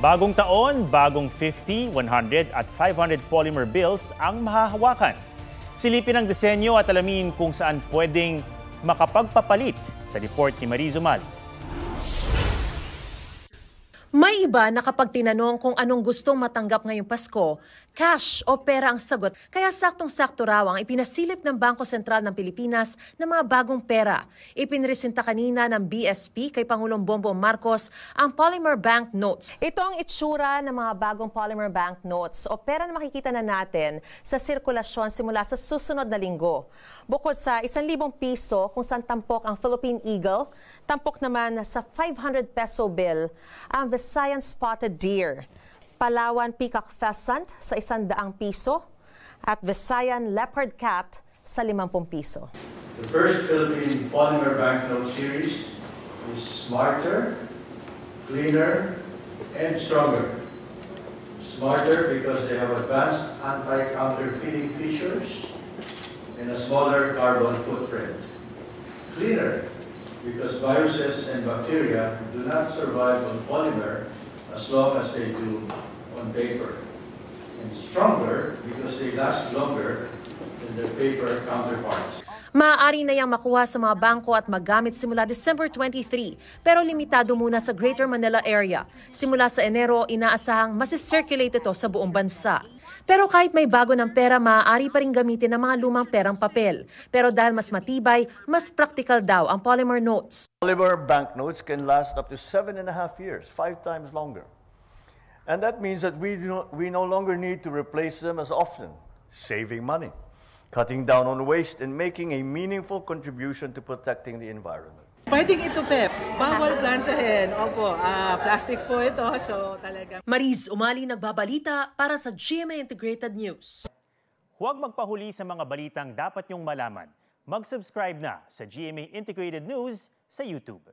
Bagong taon, bagong 50, 100 at 500 polymer bills ang mahahawakan. Silipin ang disenyo at alamin kung saan pwedeng makapagpapalit sa report ni Mariz Umali. May iba na kapag tinanong kung anong gustong matanggap ngayong Pasko, cash o pera ang sagot. Kaya saktong-sakto raw ang ipinasilip ng Bangko Sentral ng Pilipinas ng mga bagong pera. Ipinresenta kanina ng BSP kay Pangulong Bongbong Marcos ang polymer bank notes. Ito ang itsura ng mga bagong polymer bank notes o pera na makikita na natin sa sirkulasyon simula sa susunod na linggo. Bukod sa 1,000 piso kung saan tampok ang Philippine Eagle, tampok naman sa 500 peso bill ang Visayan Spotted Deer, Palawan Peacock Pheasant sa 100 piso at Visayan Leopard Cat sa 50 piso. The first Philippine polymer banknote series is smarter, cleaner, and stronger. Smarter because they have advanced anti-counterfeiting features and a smaller carbon footprint. Cleaner because viruses and bacteria do not survive on polymer as long as they do on paper. And stronger because they last longer than their paper counterparts. Maaari na yang makuha sa mga bangko at magamit simula December 23, pero limitado muna sa Greater Manila area. Simula sa Enero, inaasahang masisirculate ito sa buong bansa. Pero kahit may bago ng pera, maaari pa rin gamitin ng mga lumang perang papel. Pero dahil mas matibay, mas practical daw ang polymer notes. Polymer banknotes can last up to 7.5 years, 5 times longer. And that means that we no longer need to replace them as often, saving money, cutting down on waste, and making a meaningful contribution to protecting the environment. Pwedeng ito, Pep. Bawal planchahin. Opo, plastic po ito. So talaga. Mariz Umali nagbabalita para sa GMA Integrated News. Huwag magpahuli sa mga balitang dapat niyong malaman. Mag-subscribe na sa GMA Integrated News sa YouTube.